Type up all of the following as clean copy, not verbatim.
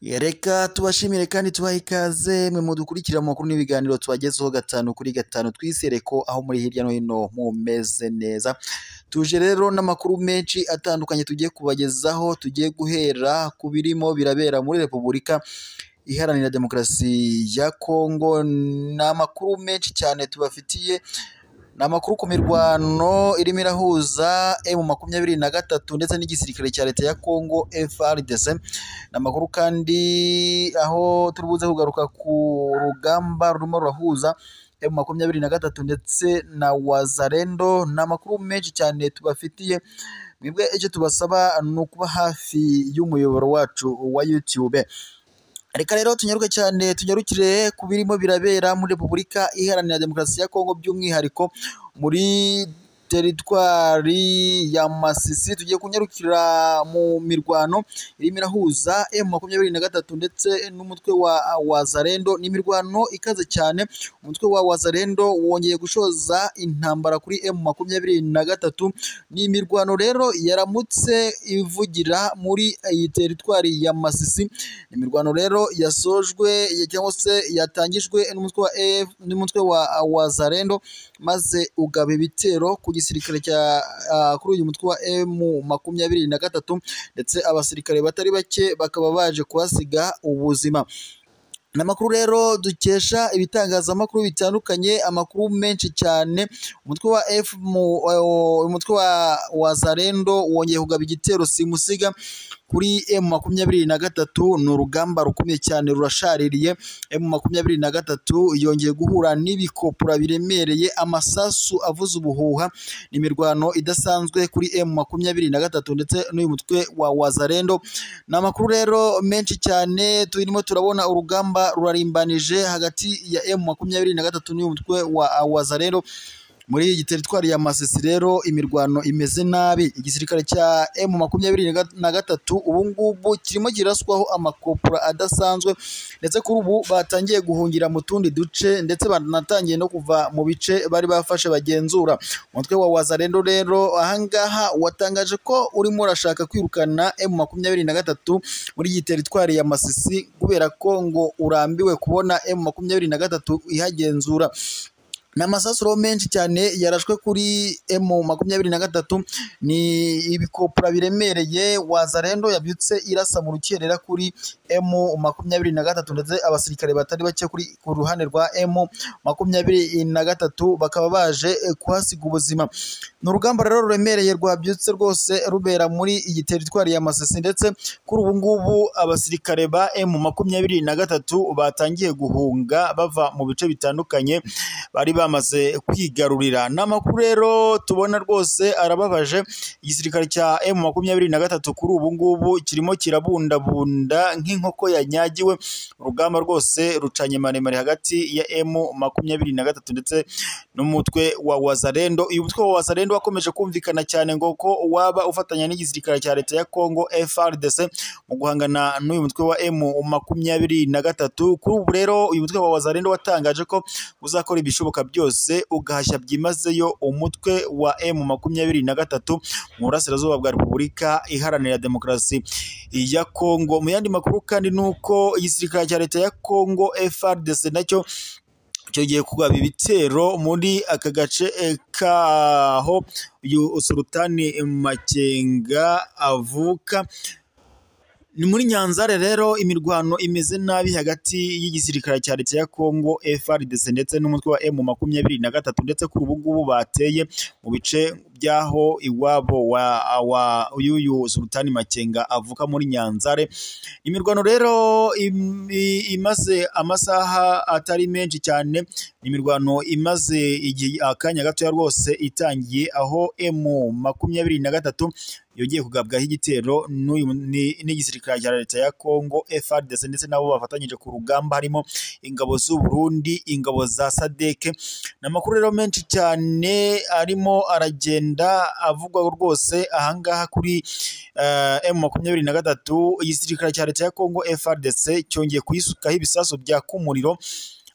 Reka tubashimire kandi tubahe ikaze mwe mudukurikira mu makuru n'ibiganiro tubagezeho gatanu kuri gatanu, twizere ko aho muri hirya no hino mumeze neza. Tuje rero n'amakuru menshi atandukanye tugiye kubagezaho, tugiye guhera ku birimo birabera muri Repubulika Iharanira Demokarasi ya Kongo. Ni amakuru menshi cyane tubafitiye, ni amakuru ku mirwano irimo irahuza M23 ndetse n'igisirikare cya leta ya Kongo FARDC. Ni amakuru kandi aho turibuze kugaruka ku rugamba rurimo rurahuza M23 ndetse na Wazalendo. Ni amakuru menshi cyane tubafitiye, mwebwe icyo tubasaba ni ukuba hafi y'umuyoboro wacu wa YouTube. Reka rero tunyarukire ku birimo birabera muri Repubulika Iharanira Demokarasi ya Kongo, by'umwihariko muri teritwari ya Masisi. Tugiye kunyarukira mu mirwano irimo irahuza M23 ndetse n'umutwe wa Wazalendo. Ni imirwano ikaze cyane. Umutwe wa Wazalendo wongeye gushoza intambara kuri M23. Ni imirwano rero yaramutse ivugira muri iyi teritwari ya Masisi. Ni imirwano rero yasojwe cyangwa se yatangijwe n'umutwe wa Wazalendo, maze ugaba ibitero ku gisirikare cya kuri uyu mutwe wa M23 ndetse abasirikare batari bake bakaba baje kuhasiga ubuzima. Namakuru rero dukesha ibitangazamakuru bitandukanye, amakuru menshi cyane. Umutwe wa Wazalendo wongeye kugaba igitero simusiga kuri M23. Ni urugamba rukomeye cyane rurashaririye. M23 yongeye guhura n'ibikopura biremereye, amasasu avuza ubuhuha. Ni imirwano idasanzwe kuri M23 ndetse n'uyu mutwe wa Wazalendo. Ni amakuru rero menshi cyane, turimo turabona urugamba rurarimbanije hagati ya M23 n'uyu mutwe wa Wazalendo. Muri iyi teritwari ya Masisi rero imirwano imeze nabi. Igisirikare cya M23 ubu ngubu kirimo kiraswaho amakopura adasanzwe, ndetse kuri ubu batangiye guhungira mu tundi duce, ndetse banatangiye no kuva mu bice bari bafashe bagenzura. Umutwe wa Wazalendo rero ahangaha watangaje ko urimo urashaka kwirukana M23 muri iyi teritwari ya Masisi, kubera ko ngo urambiwe kubona M23 ihagenzura. Ni amasasu menshi cyane yarashwe kuri M23. Ni ibikopura biremereye Wazalendo yabyutse irasa mu rukerera kuri M23, ndetse abasirikare batari bake ku ruhande rwa M23 bakaba baje kuhasiga ubuzima. Ni urugamba rero ruremereye rwabyutse rwose rubera muri iyi teritwari ya Masisi, ndetse kuri ubu ngubu abasirikare ba M23 batangiye guhunga bava mu bice bitandukanye bari bamaze kwigarurira. N'amakuru rero tubona rwose arababaje. Igisirikare cya M23 kuri ubu ngubu kirimo kirabundabunda nk'inkoko yanyagiwe. Urugamba rwose rucanye maremare hagati ya M23 ndetse n'umutwe wa Wazalendo. Uyu mutwe wa Wazalendo wakomeje kumvikana cyane ngo ko waba ufatanya n'igisirikare cya leta ya Kongo FARDC mu guhangana n'uyu mutwe wa M23. Kuri ubu rero uyu mutwe wa Wazalendo watangaje ko uzakora ibishoboka byose ugahashya byimazeyo umutwe wa M23 mu burasirazuba bwa Repubulika Iharanira Demokarasi ya Kongo. Mu yandi makuru kandi nuko igisirikare cya leta ya Kongo FARDC nacyo cyogiye kugaba ibitero muri aka gace kaho uyu Sultani Makenga avuka. Ni muri Nyanzare rero imirwano imeze nabi hagati y'igisirikare cya leta ya Kongo FARDC ndetse n'umutwe wa M23, ndetse kuri ubu ngubu bateye mu bice byaho iwabo wa uyu Sultani Makenga avuka muri Nyanzare. Imirwano rero imaze amasaha atari menshi cyane. Imirwano imaze igihe akanya gato rwose itangiye, aho M23 yongeye kugabwaho igitero n'igisirikare cya leta ya Kongo FARDC ndetse nabo bafatanyije ku rugamba, harimo ingabo z'u Burundi, ingabo za SADC. N'amakuru rero menshi cyane arimo aragenda avugwa rwose ahangaha kuri M23. Igisirikare cya leta ya Kongo FARDC cyongeye kuyisukaho ibisasu bya kumuriro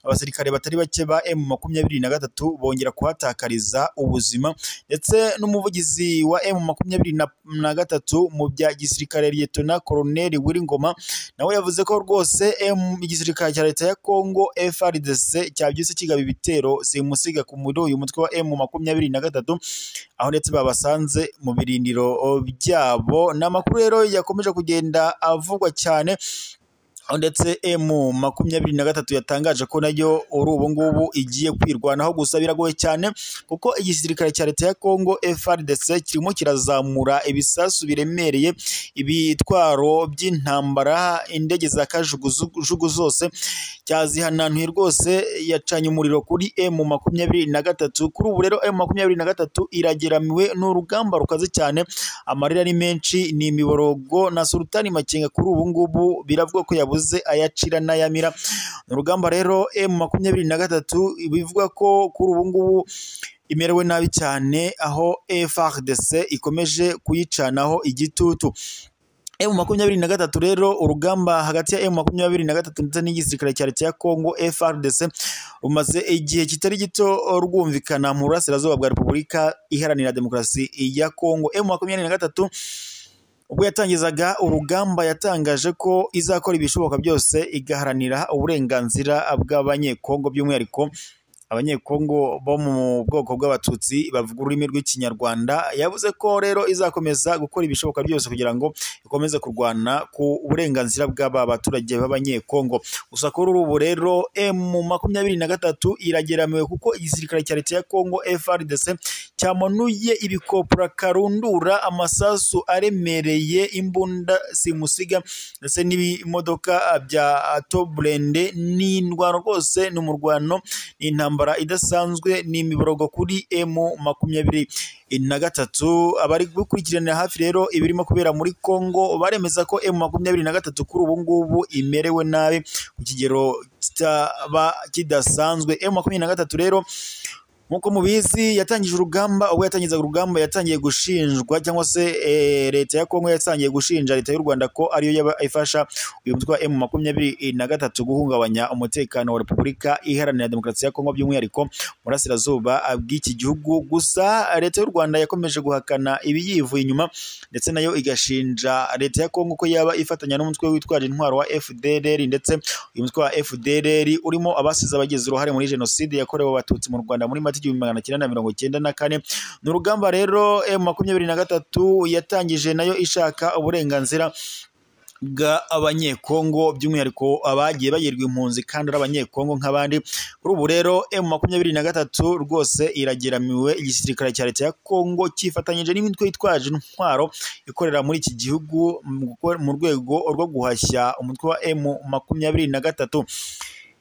abasirikare batari bake ba M23 bongera kuhatakariza ubuzima, ndetse n'umuvugizi wa M23 mu bya gisirikare Lieutenant Colonel Wiringoma nawe yavuze ko rwose igisirikare cya leta ya Congo FARDC cyabyutse kigaba ibitero simusiga ku muri uyu mutwe wa M23, aho ndetse babasanze mu birindiro byabo. N'amakuru rero yakomeje kugenda avugwa cyane, ndetse M23 yatangaje ko nayo ubu ngubu igiye kwirwanaho, gusa biragoye cyane kuko igisirikare cya leta ya Congo FARDC kirimo kirazamura ibisasu biremereye, ibitwaro by'intambara, indege za kajugujugu zose cyazihanantuye rwose, yacanye umuriro kuri M23. Kuri ubu rero M23 irageramiwe n'urugamba rukaze cyane, amarira ari menshi, ni imiborogo na Sultani Makenga kuri ubu ngubu biravuga ko yabuze ayacira n'ayamira. Urugamba rero M23 bivuga ko kuri ubu ngubu imerewe nabi cyane, aho FARDC ikomeje kuyicanaho igitutu. M23 rero urugamba hagati ya M23 ndetse n'igisirikare cya leta ya Congo FARDC rumaze igihe kitari gito rwumvikana mu burasirazuba bwa Repubulika Iharanira Demokarasi ya Congo. M23 ubwo yatangizaga urugamba yatangaje ko izakora ibishoboka byose igaharanira uburenganzira bw'abanyekongo, by'umwihariko abanyekongo bo mu bwoko bw'abatutsi bavuga ururimi rw'ikinyarwanda. Yavuze ko rero izakomeza gukora ibishoboka byose kugira ngo ikomeze kurwana ku burenganzira bw'aba baturage b'abanyekongo. Gusa kuri ubu rero M23 irageramiwe kuko igisirikare cya leta ya Congo FARDC cyamanuye ibikopura karundura, amasasu aremereye, imbunda simusiga ndetse n'ibimodoka bya toburende. N'indwano rwose n'umurwano, intambara idasanzwe, ni imiborogo kuri M23. Abari gukurikirana hafi rero ibirimo kubera muri Congo baremeza ko M23 kuri ubu ngubu imerewe nabi ku kigero kitaba kidasanzwe. M23 rero nkuko mubizi yatangije urugamba, ubwo yatangizaga urugamba yatangiye gushinjwa cyangwa se leta ya Congo yatangiye gushinja leta y'u Rwanda ko ariyo yaba ifasha uyu mutwe wa M23 guhungabanya umutekano wa Repubulika Iharanira Demokarasi ya Congo, by'umwihariko murasirazuba bw'iki gihugu. Gusa leta y'u Rwanda yakomeje guhakana ibiyivuye inyuma, ndetse nayo igashinja leta ya Congo ko yaba ifatanya n'umutwe witwaje intwaro wa FDLR, ndetse uyu mutwe wa FDLR urimo abasize abagize uruhare muri jenoside yakorewe abatutsi mu Rwanda muri 1994. Ni urugamba rero M23 yatangije nayo ishaka uburenganzira bw'abanyekongo, by'umwihariko abagiye bagirwa impunzi kandi ari abanyekongo nk'abandi. Kuri ubu rero M23 rwose irageramiwe, igisirikare cya leta ya Congo cyifatanyije n'imitwe yitwaje intwaro ikorera muri iki gihugu mu rwego rwo guhashya umutwe wa M23.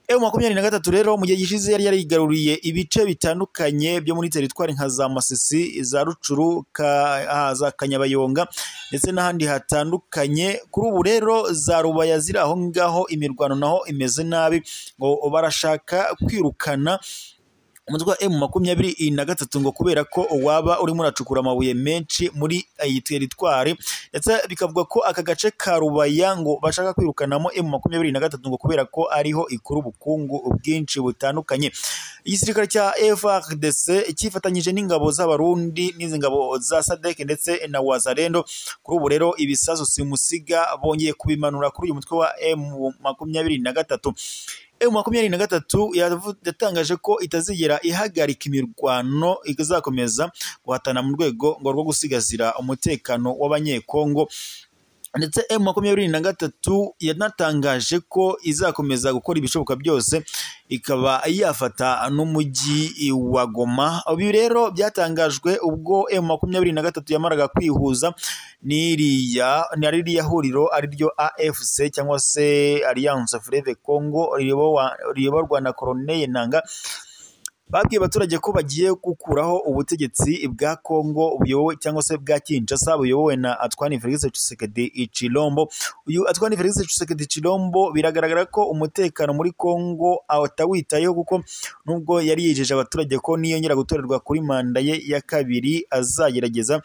M23 rero mu gihe gishize yari yarigaruriye ibice bitandukanye byo muri teritwari nka za Masisi, za Rucuru, za Kanyabayonga ndetse n'ahandi hatandukanye. Kuri ubu rero za Rubaya ziri aho ngaho, imirwano naho imeze nabi, ngo barashaka kwirukana umutwe wa M23 ngo kubera ko waba urimo uracukura amabuye menshi muri iyi teritwari, ndetse bikavuga ko aka gace ka Rubaya ngo bashaka kwirukanamo M23 ngo kubera ko ariho ikuru ubukungu bwinshi butandukanye. Igisirikare cya FARDC cyifatanyije n'ingabo z'abarundi n'izi ngabo za SADC ndetse na Wazalendo. Kuri ubu rero ibisasu simusiga bongeye kubimanura kuri uyu mutwe wa M23. M23 yatangaje ko itazigera ihagarika imirwano, izakomeza guhatana mu rwego rwo gusigazira umutekano w'abanyekongo. Ndetse M23 yanatangaje ko izakomeza gukora ibishoboka byose ikaba yafata n'umujyi wa Goma. Ibi rero byatangajwe ubwo M23 yamaraga kwihuza n'iriya huriro ariryo AFC cyangwa se Alliance Fleuve Congo riyoborwa na Colonel Nanga. Babwiye abaturage ko bagiye gukuraho ubutegetsi bwa Congo buyobowe cyangwa se bwa Kinshasa buyobowe na Antoine Felix Tshisekedi Tshilombo. Uyu Antoine Felix Tshisekedi Tshilombo biragaragara ko umutekano muri Congo atawitayeho, kuko nubwo yari yijeje abaturage ko niyongera gutorerwa kuri manda ye ya kabiri azagerageza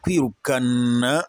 kwirukana